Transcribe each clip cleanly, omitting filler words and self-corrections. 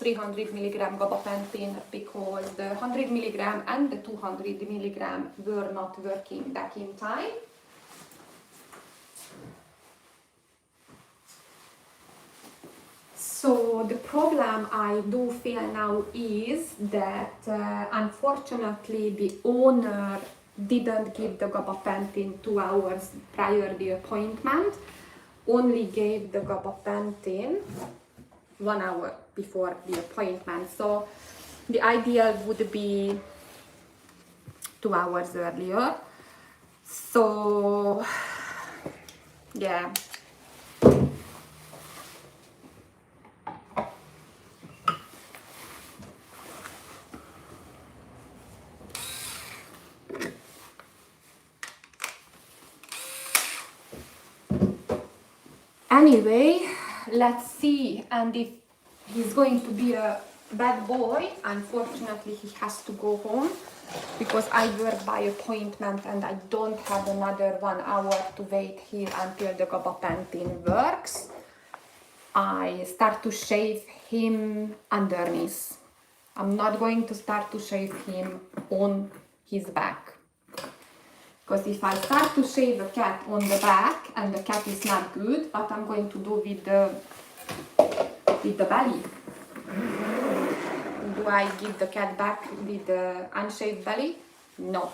300 milligram gabapentin because the 100 milligram and the 200 milligram were not working back in time. So the problem I do feel now is that unfortunately the owner didn't give the gabapentin 2 hours prior the appointment, only gave the gabapentin 1 hour before the appointment. So the ideal would be 2 hours earlier. So yeah. Anyway, let's see, and if he's going to be a bad boy, unfortunately he has to go home because I work by appointment and I don't have another 1 hour to wait here until the gabapentin works. I start to shave him underneath. I'm not going to start to shave him on his back. Because if I start to shave a cat on the back and the cat is not good, what I'm going to do with the belly? Do I give the cat back with the unshaved belly? No.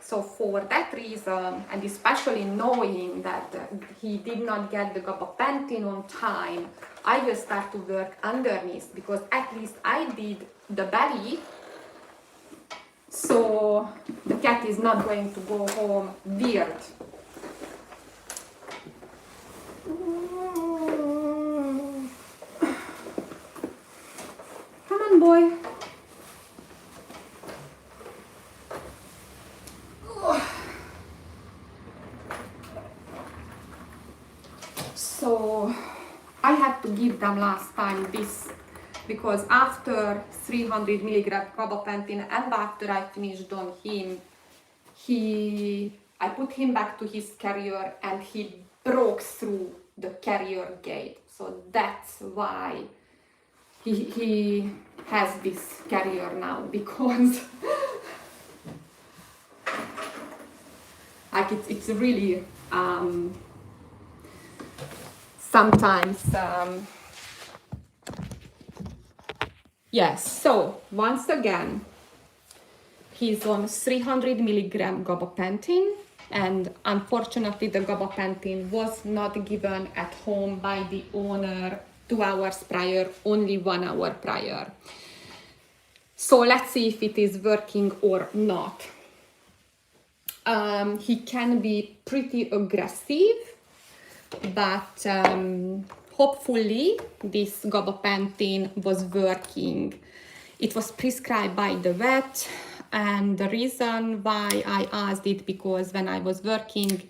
So for that reason, and especially knowing that he did not get the gabapentin on time, I will start to work underneath because at least I did the belly. So the cat is not going to go home weird. Come on, boy. So I had to give them last time this because after 300 milligram gabapentin and after I finished on him, I put him back to his carrier and he broke through the carrier gate. So that's why he has this carrier now, because like it's really sometimes yes. So once again, he's on 300 milligram gabapentin, and unfortunately the gabapentin was not given at home by the owner 2 hours prior, only 1 hour prior. So let's see if it is working or not. He can be pretty aggressive, but hopefully this gabapentin was working. It was prescribed by the vet, and the reason why I asked it because when I was working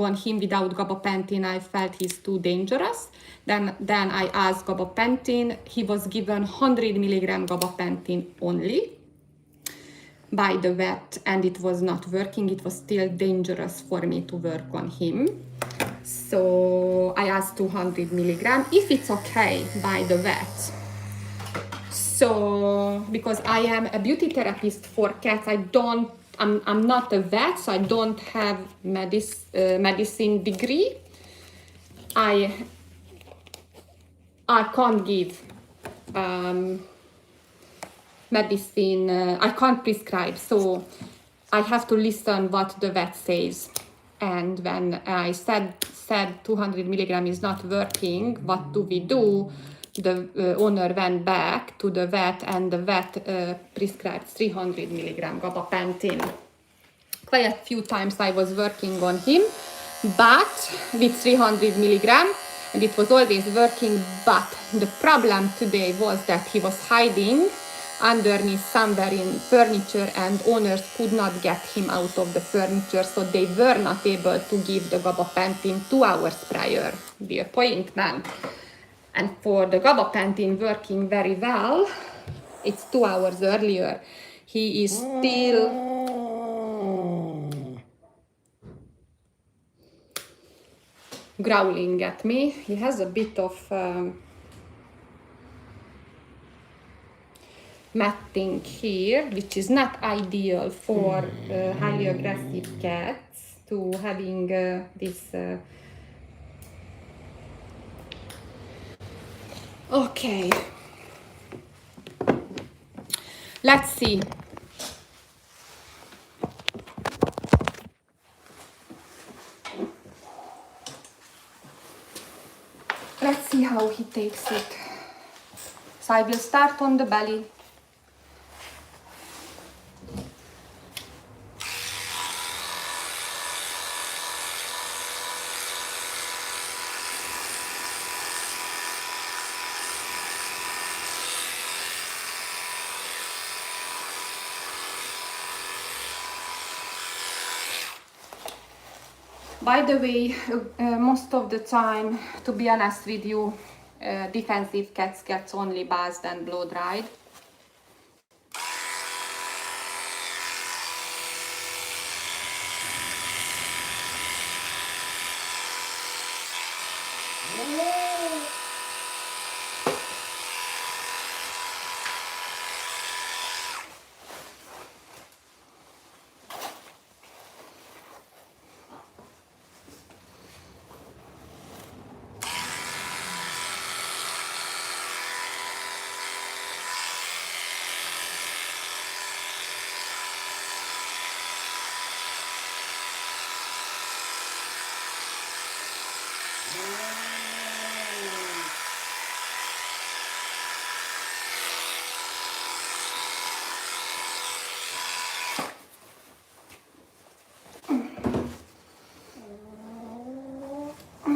on him without gabapentin, I felt he's too dangerous. Then I asked gabapentin. He was given 100 milligram gabapentin only by the vet, and it was not working. It was still dangerous for me to work on him. So I asked 200 milligram if it's okay by the vet. So because I am a beauty therapist for cats, I'm not a vet, so I don't have medicine degree. I can't give medicine, I can't prescribe, so I have to listen what the vet says. And when I said 200 milligram is not working, what do we do? The owner went back to the vet, and the vet prescribed 300 milligram gabapentin. Quite a few times I was working on him, but with 300 milligram, and it was always working. But the problem today was that he was hiding underneath somewhere in furniture, and owners could not get him out of the furniture, so they were not able to give the gabapentin 2 hours prior the appointment. And for the gabapentin working very well, it's 2 hours earlier. He is still growling at me. He has a bit of matting here, which is not ideal for highly aggressive cats, to having this. Okay, let's see. Let's see how he takes it. So I will start on the belly. By the way, most of the time, to be honest with you, defensive cats gets only bathed and blow dried.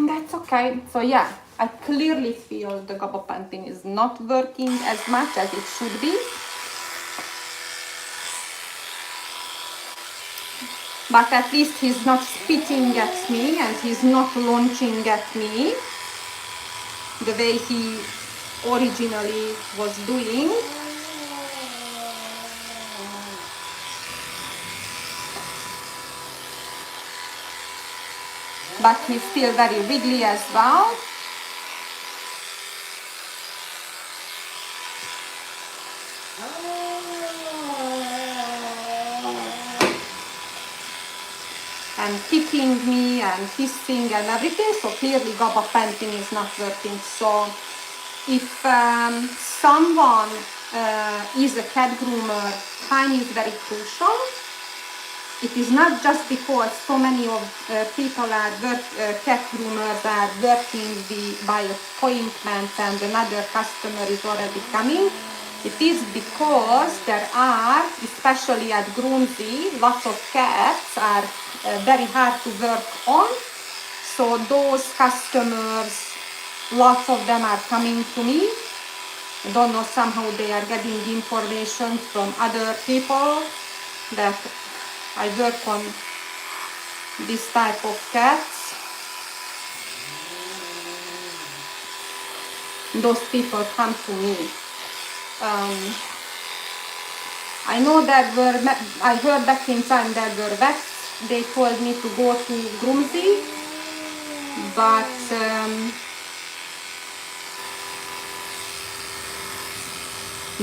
That's okay. So yeah, I clearly feel the gabapentin is not working as much as it should be. But at least he's not spitting at me and he's not launching at me the way he originally was doing. But he's still very wiggly as well. And kicking me and hissing and everything, so clearly gabapentin is not working. So if someone is a cat groomer, time is very crucial. It is not just because so many of people are cat groomers are working by appointment and another customer is already coming. It is because there are, especially at Groomzy, lots of cats are very hard to work on. So those customers, lots of them are coming to me. I don't know, somehow they are getting information from other people that I work on this type of cats. Those people come to me. I know that I heard back in time that were vets. They told me to go to Groomzy, but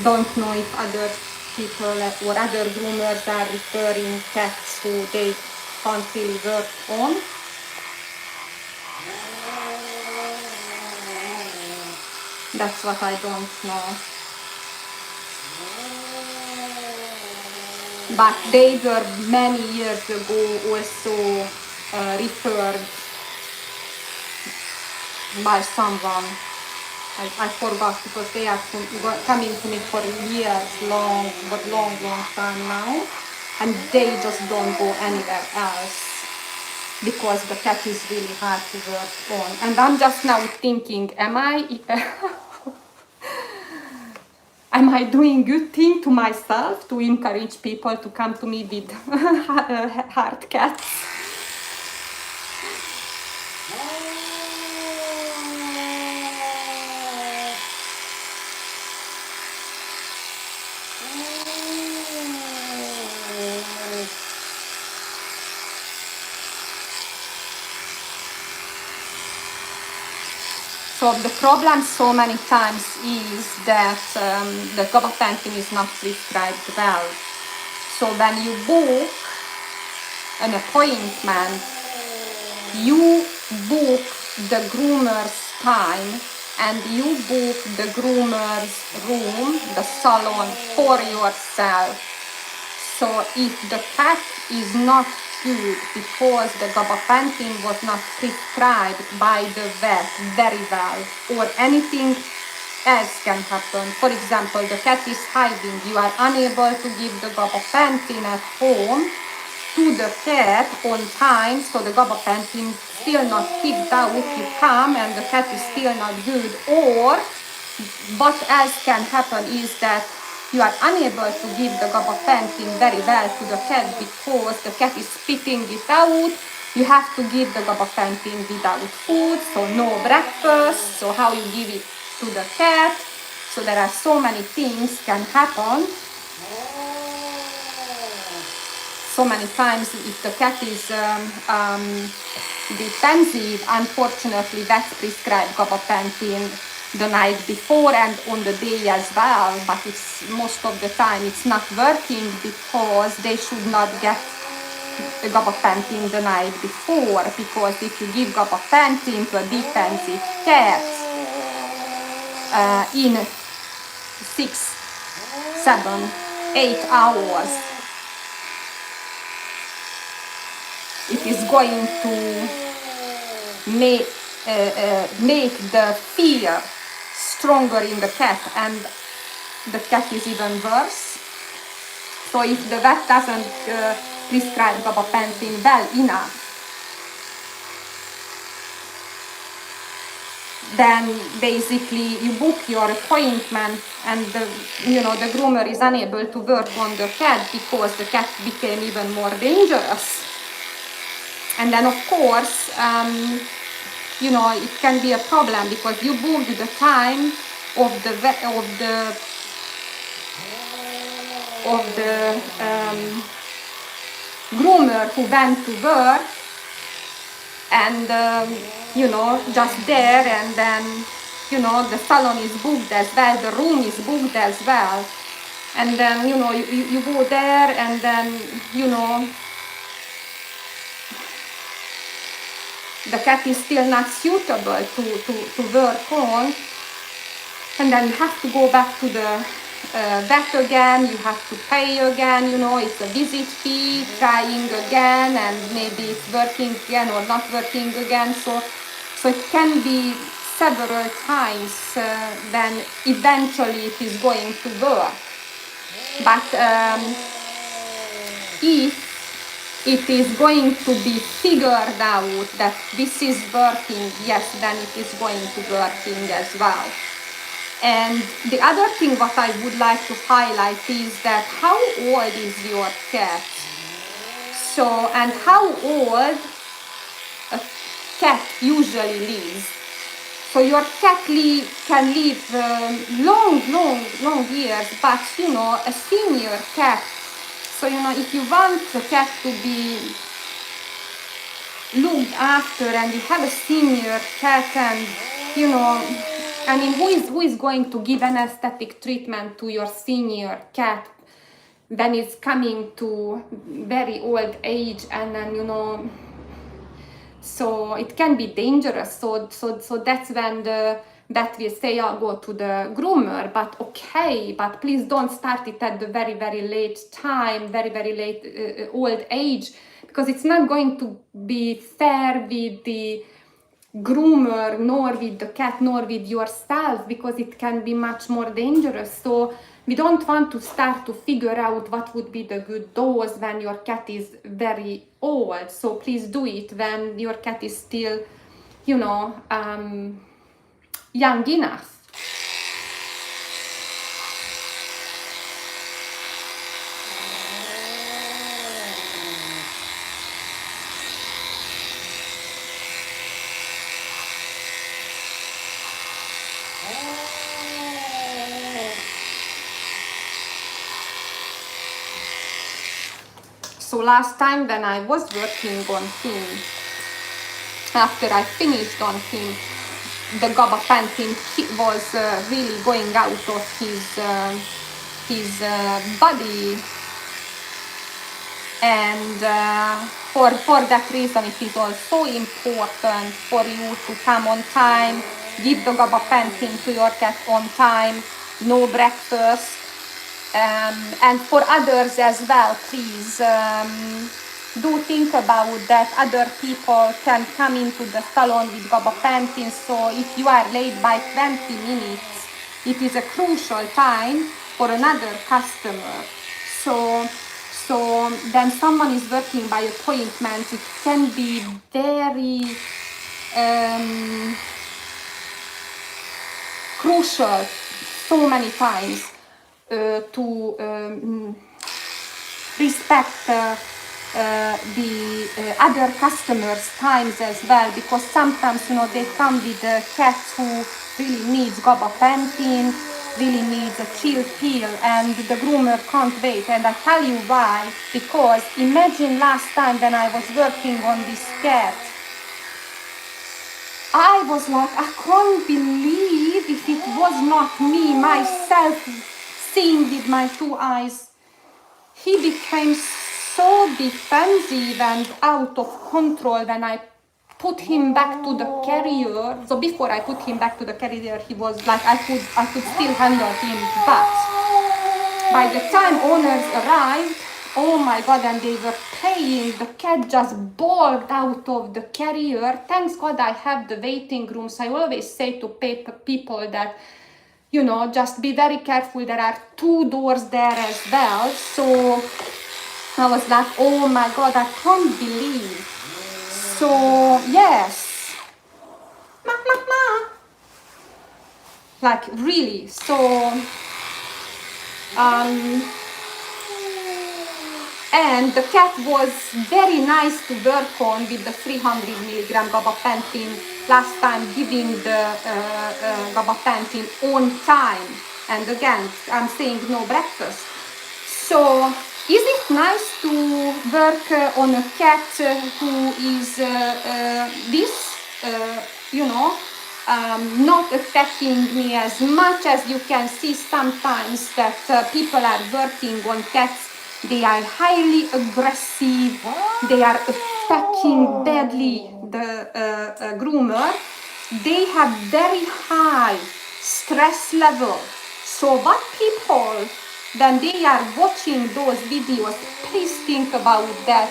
don't know if other people or other groomers are referring cats who they can't really work on. That's what I don't know. But they were many years ago also referred by someone. I forgot because they are coming to me for years, long time now, and they just don't go anywhere else because the cat is really hard to work on. And I'm just now thinking, am I doing good thing to myself to encourage people to come to me with hard cats? So the problem so many times is that the gabapentin is not prescribed well. So when you book an appointment, you book the groomer's time and you book the groomer's room, the salon, for yourself. So if the cat is not good because the gabapentin was not prescribed by the vet very well, or anything else can happen. For example, the cat is hiding, you are unable to give the gabapentin at home to the cat on time, so the gabapentin still not kicked out, you come and the cat is still not good. Or what else can happen is that you are unable to give the gabapentin very well to the cat because the cat is spitting it out. You have to give the gabapentin without food, so no breakfast, so how you give it to the cat. So there are so many things can happen. So many times if the cat is defensive, unfortunately vets prescribe gabapentin the night before and on the day as well, but it's most of the time it's not working because they should not get the gabapentin the night before, because if you give gabapentin to a defensive cat in 6, 7, 8 hours, it is going to make the fear stronger in the cat, and the cat is even worse. So if the vet doesn't prescribe gabapentin well enough, then basically you book your appointment and the groomer is unable to work on the cat because the cat became even more dangerous. And then of course, it can be a problem because you booked the time of the groomer who went to work, and just there, and then the salon is booked as well, the room is booked as well, and then you go there, and then the cat is still not suitable to work on, and then you have to go back to the vet again, you have to pay again, it's a visit fee, trying again, and maybe it's working again or not working again, so it can be several times then eventually it is going to work. But if it is going to be figured out that this is working, yes, then it is going to working as well. And the other thing what I would like to highlight is that how old is your cat? So, and how old a cat usually lives. So your cat can live long years, but a senior cat, so if you want the cat to be looked after and you have a senior cat, and who is going to give anesthetic treatment to your senior cat when it's coming to very old age, and then so it can be dangerous. So that's when the vet will say, I'll go to the groomer, but okay, but please don't start it at the very late time, very late old age, because it's not going to be fair with the groomer, nor with the cat, nor with yourself, because it can be much more dangerous. So we don't want to start to figure out what would be the good dose when your cat is very old. So please do it when your cat is still, young enough. So last time when I was working on him, after I finished on him, the gabapentin was really going out of his body, and for that reason it is also important for you to come on time, give the gabapentin to your cat on time, no breakfast, and for others as well, please do think about that. Other people can come into the salon with gabapentin, so if you are late by 20 minutes, it is a crucial time for another customer. So then someone is working by appointment. It can be very crucial so many times to respect the other customers' times as well, because sometimes they come with a cat who really needs gabapentin, really needs a chill pill, and the groomer can't wait. And I tell you why, because imagine last time when I was working on this cat, I was like, I can't believe if it was not me, myself, seeing with my two eyes. He became so defensive and out of control when I put him back to the carrier. So before I put him back to the carrier, he was like, I could still handle him. But by the time owners arrived, oh my God, and they were paying, the cat just bawled out of the carrier. Thanks God I have the waiting rooms. I always say to people that, just be very careful. There are 2 doors there as well. So I was like, oh my God, I can't believe. So yes, like really. So and the cat was very nice to work on with the 300 milligram gabapentin last time, giving the gabapentin on time. And again, I'm saying no breakfast. So is it nice to work on a cat who is not attacking me as much? As you can see sometimes that people are working on cats, they are highly aggressive, they are attacking badly the groomer, they have very high stress level. So what people, when they are watching those videos, please think about that,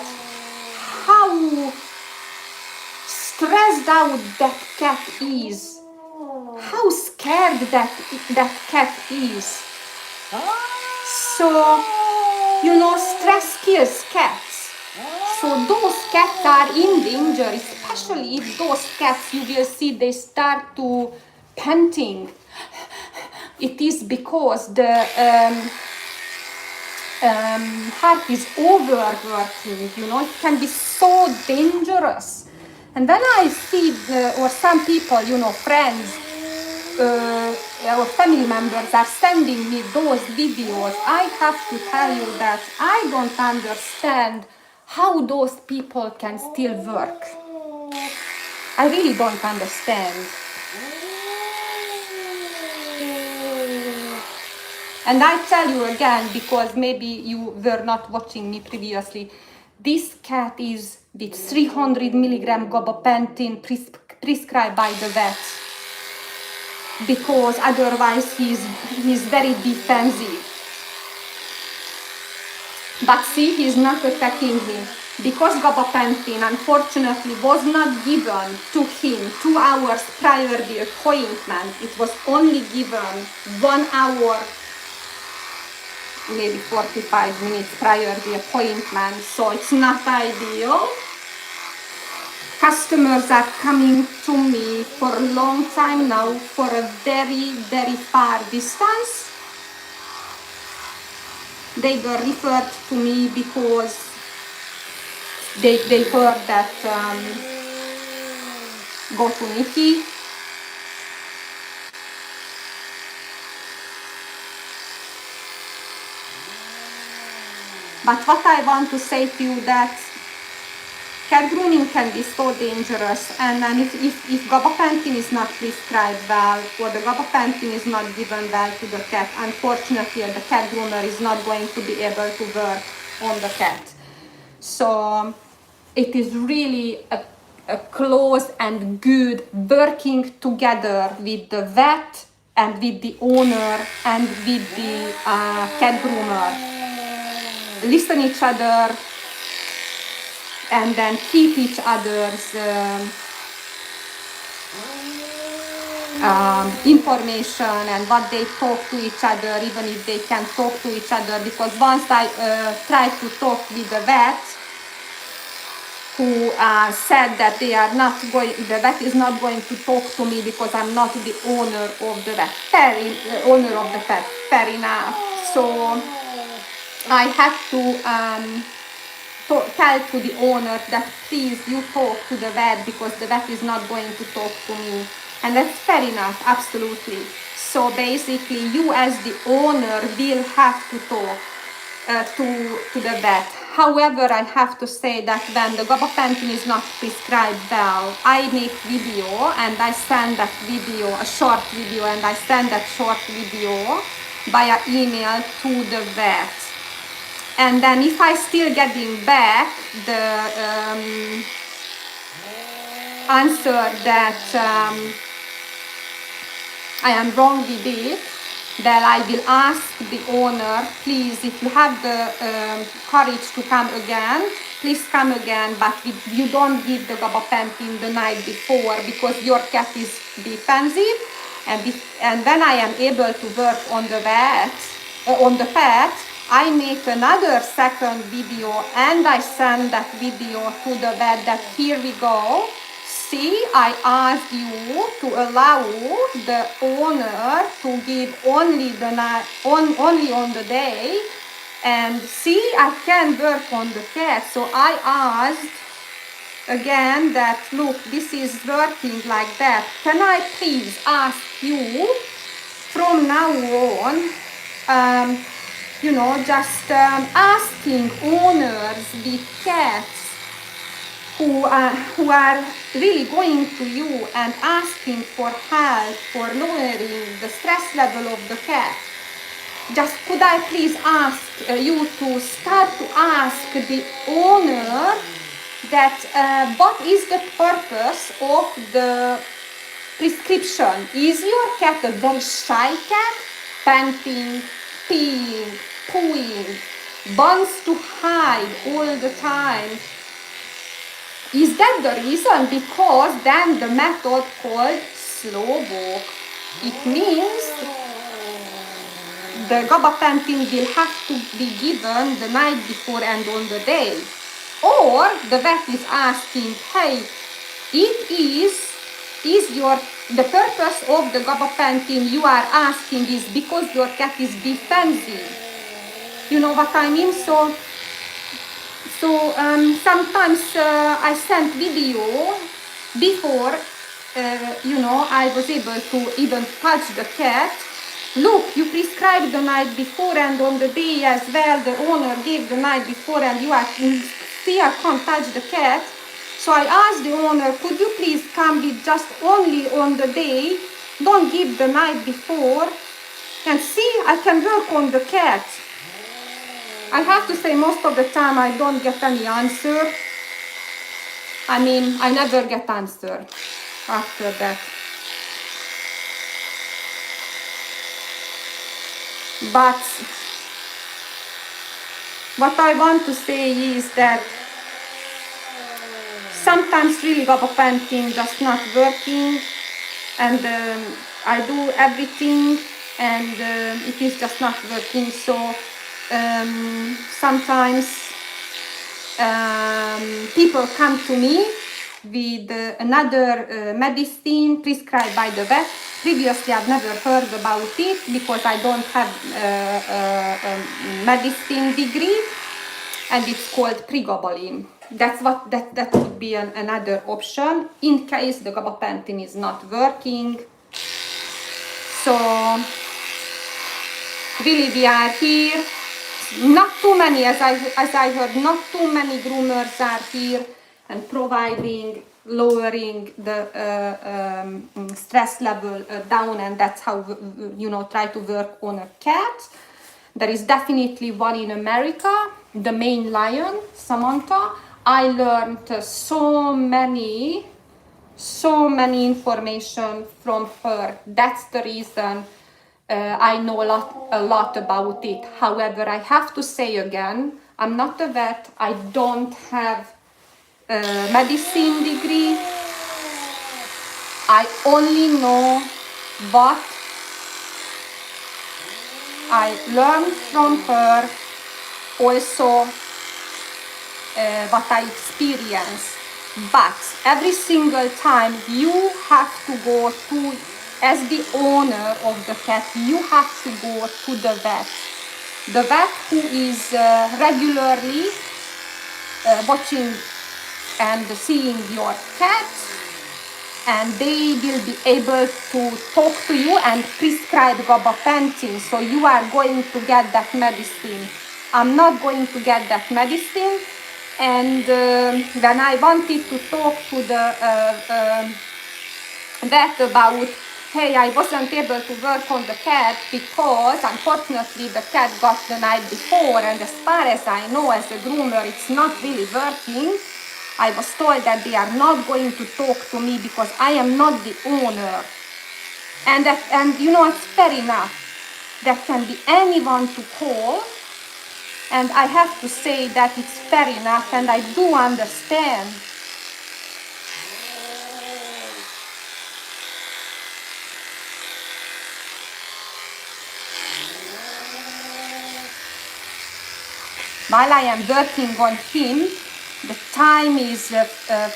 how stressed out that cat is, how scared that cat is. So, stress kills cats. So those cats are in danger, especially if those cats, you will see, they start to panting. It is because the heart is overworking, it can be so dangerous. And when I see, or some people, friends or family members are sending me those videos, I have to tell you that I don't understand how those people can still work. I really don't understand. And I tell you again, because maybe you were not watching me previously, this cat is with 300 milligram gabapentin prescribed by the vet, because otherwise he's very defensive. But see, he's not attacking him, because gabapentin unfortunately was not given to him 2 hours prior the appointment. It was only given 1 hour, maybe 45 minutes prior the appointment, so it's not ideal. Customers are coming to me for a long time now, for a very, very far distance. They were referred to me because they heard that go to Nikki. But what I want to say to you, that cat grooming can be so dangerous, and then if gabapentin is not prescribed well, or the gabapentin is not given well to the cat, unfortunately the cat groomer is not going to be able to work on the cat. So it is really a close and good working together with the vet and with the owner and with the cat groomer. Listen each other and then keep each other's information and what they talk to each other, even if they can talk to each other, because once I tried to talk with the vet, who said that the vet is not going to talk to me because I'm not the owner of the vet. Owner of the pet. Fair enough. So I had to tell to the owner that please you talk to the vet because the vet is not going to talk to me. And that's fair enough, absolutely. So basically you as the owner will have to talk to the vet. However, I have to say that when the gabapentin is not prescribed well, I make video and I send that video, a short video, and I send that short video via email to the vet. And then if I still getting back the answer that I am wrong with it, then I will ask the owner, please, if you have the courage to come again, please come again, but you don't give the gabapentin the night before because your cat is defensive, and when I am able to work on the vet, on the pet, I make another second video and I send that video to the vet that here we go. See, I asked you to allow the owner to give only on the day, and see, I can work on the cat. So I asked again that, look, this is working like that. Can I please ask you from now on, just asking owners with cats who are really going to you and asking for help for lowering the stress level of the cat. Just could I please ask you to start to ask the owner that what is the purpose of the prescription? Is your cat a very shy cat, panting, peeing, pooing, wants to hide all the time? Is that the reason? Because then the method called slow walk. It means the gabapentin will have to be given the night before and on the day. Or the vet is asking, hey, the purpose of the gabapentin you are asking is because your cat is defensive. You know what I mean? So sometimes I sent video before, I was able to even touch the cat. Look, you prescribed the night before and on the day as well, the owner gave the night before and you still can't touch the cat. So I asked the owner, could you please come with just only on the day, don't give the night before, and see, I can work on the cat. I have to say most of the time I don't get any answer. I mean, I never get answer after that. But what I want to say is that sometimes really gabapentin just not working, and I do everything and it is just not working. So sometimes people come to me with another medicine prescribed by the vet. Previously I've never heard about it because I don't have a medicine degree, and it's called pregabalin. That would be another option in case the gabapentin is not working. So really we are here. Not too many, as I heard, not too many groomers are here. and providing, lowering the stress level down, and that's how, try to work on a cat. There is definitely one in America, the main lion, Samantha. I learned so many information from her. That's the reason I know a lot about it. However, I have to say again, I'm not a vet. I don't have a medicine degree. I only know what I learned from her, also what I experienced. But every single time you have to go to, as the owner of the cat, you have to go to the vet. The vet who is regularly watching and seeing your cat, and they will be able to talk to you and prescribe gabapentin. So you are going to get that medicine. I'm not going to get that medicine. And when I wanted to talk to the vet about, hey, I wasn't able to work on the cat because unfortunately the cat got the night before, and as far as I know, as a groomer, it's not really working. I was told that they are not going to talk to me because I am not the owner. And it's fair enough. There can be anyone to call, and I have to say that it's fair enough, and I do understand. While I am working on him, the time is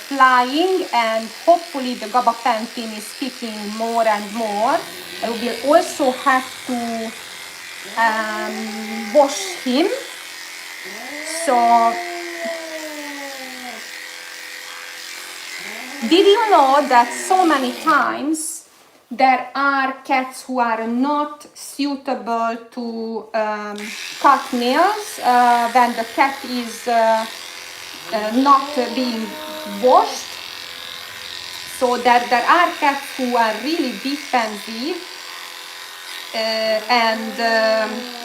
flying, and hopefully the gabapentin is kicking more and more. I will also have to wash him. So, did you know that so many times there are cats who are not suitable to cut nails when the cat is not being washed? So there are cats who are really defensive, and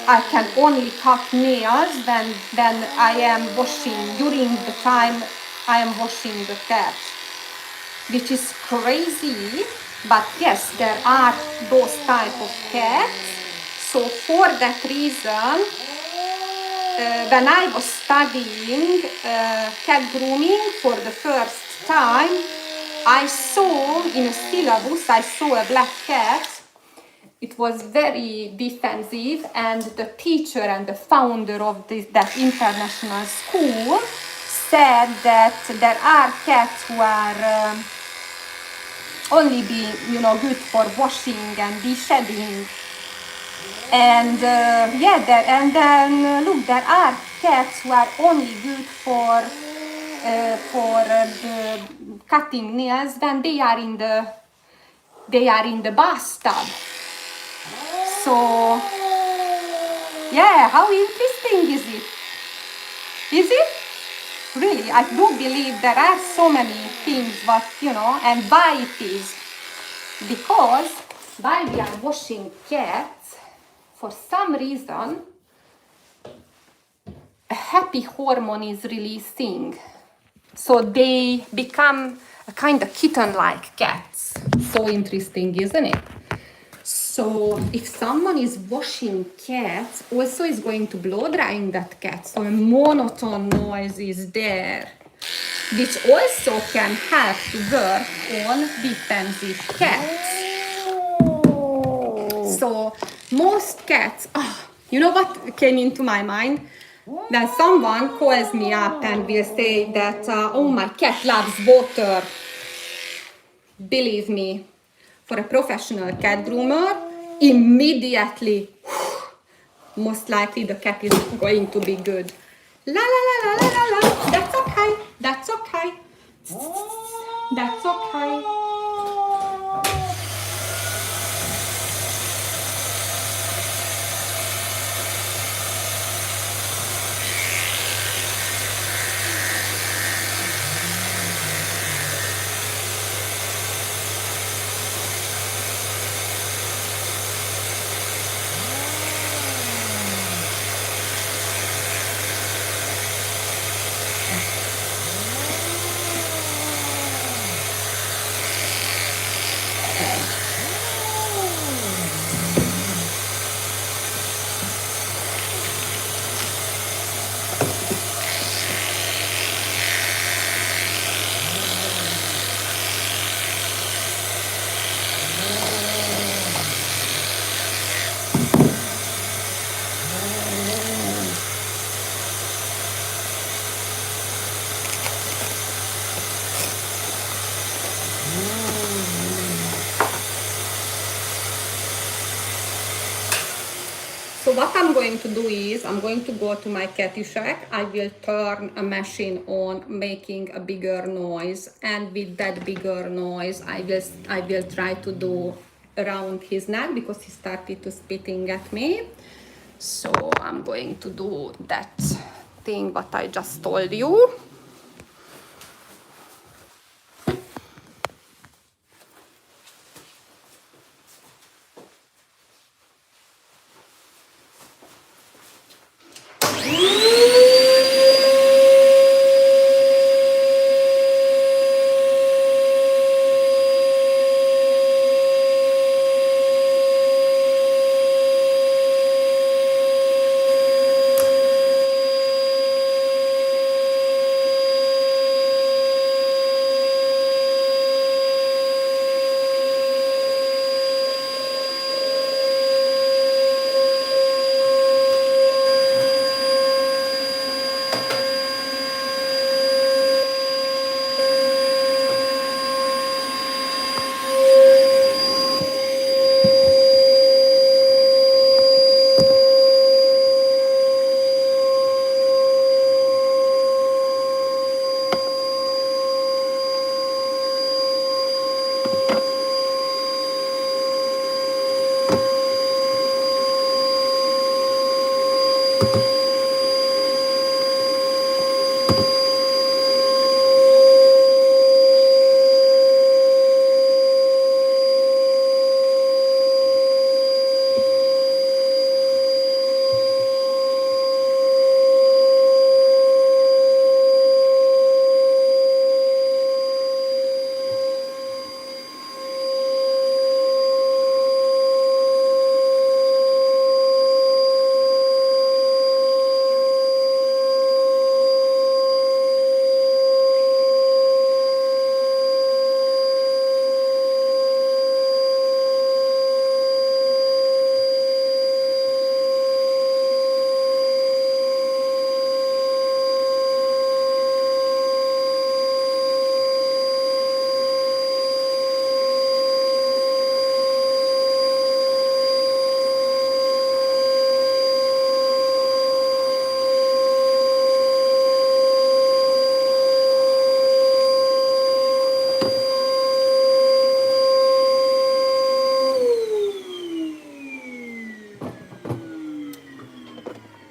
I can only cut nails when I am washing, during the time I am washing the cat, which is crazy. But yes, there are those type of cats. So for that reason, when I was studying cat grooming for the first time, I saw in a syllabus, I saw a black cat. It was very defensive, and the teacher and the founder of that international school said that there are cats who are only being, good for washing and de-shedding. And then look, there are cats who are only good for cutting nails when they are in the bathtub. So yeah, how interesting is it? Is it? Really, I do believe there are so many things, but and why it is. Because while we are washing cats, for some reason, a happy hormone is releasing. So they become a kind of kitten-like cats. So interesting, isn't it? So if someone is washing cats, also is going to blow drying that cat. So a monotone noise is there, which also can help to work on defensive cats. So most cats, you know what came into my mind? When someone calls me up and will say that, oh, my cat loves water. Believe me, for a professional cat groomer, immediately, most likely the cat is going to be good. La la la la la la la. That's okay. That's okay. That's okay. So what I'm going to do is I'm going to go to my catty shack. I will turn a machine on, making a bigger noise, and with that bigger noise I will try to do around his neck because he started to spitting at me. So I'm going to do that thing what I just told you.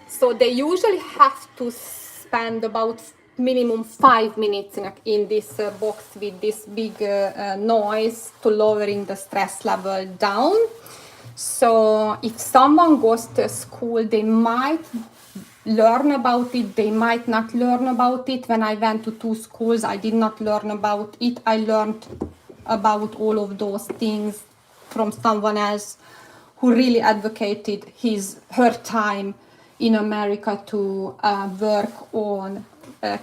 So they usually have to spend about minimum 5 minutes in this box with this big noise to lowering the stress level down. So if someone goes to school, they might learn about it, they might not learn about it. When I went to 2 schools, I did not learn about it. I learned about all of those things from someone else who really advocated her time in America to work on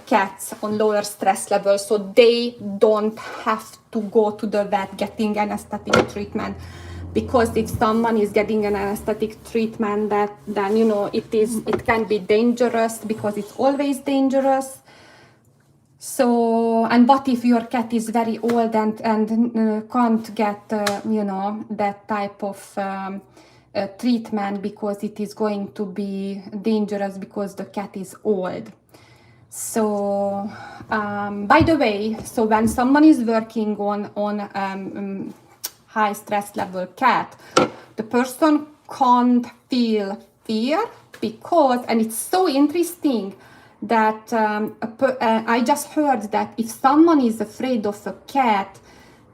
cats on lower stress levels, so they don't have to go to the vet getting anesthetic treatment. Because if someone is getting an anesthetic treatment, then you know it can be dangerous, because it's always dangerous. So, and what if your cat is very old and can't get that type of treatment because it is going to be dangerous because the cat is old. So by the way, so when someone is working on high stress level cat, the person can't feel fear, because, and it's so interesting that I just heard that if someone is afraid of a cat,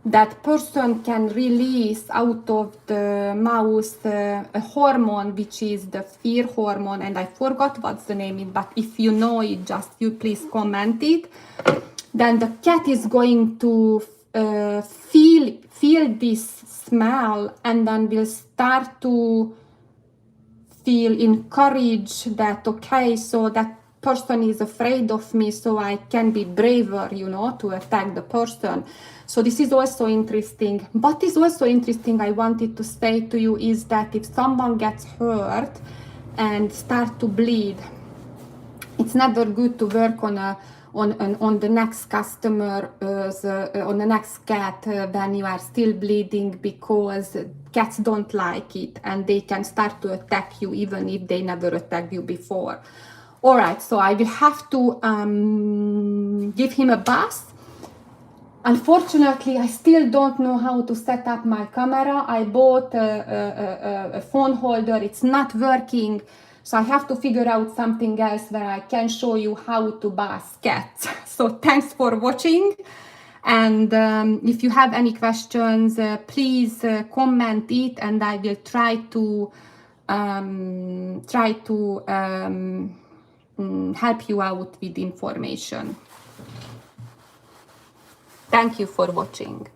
that person can release out of the mouse a hormone which is the fear hormone, and I forgot what's the name is, but if you know it, just you please comment it. Then the cat is going to feel this smell, and then will start to feel encouraged that, okay, so that person is afraid of me, so I can be braver, to attack the person. So this is also interesting. What is also interesting, I wanted to say to you, is that if someone gets hurt and start to bleed, it's never good to work on on the next customer, on the next cat when you are still bleeding, because cats don't like it and they can start to attack you even if they never attacked you before. All right, so I will have to give him a bath. Unfortunately, I still don't know how to set up my camera. I bought a phone holder, it's not working. So I have to figure out something else where I can show you how to bath cats. So thanks for watching. And if you have any questions, please comment it, and I will try to help you out with information. Thank you for watching.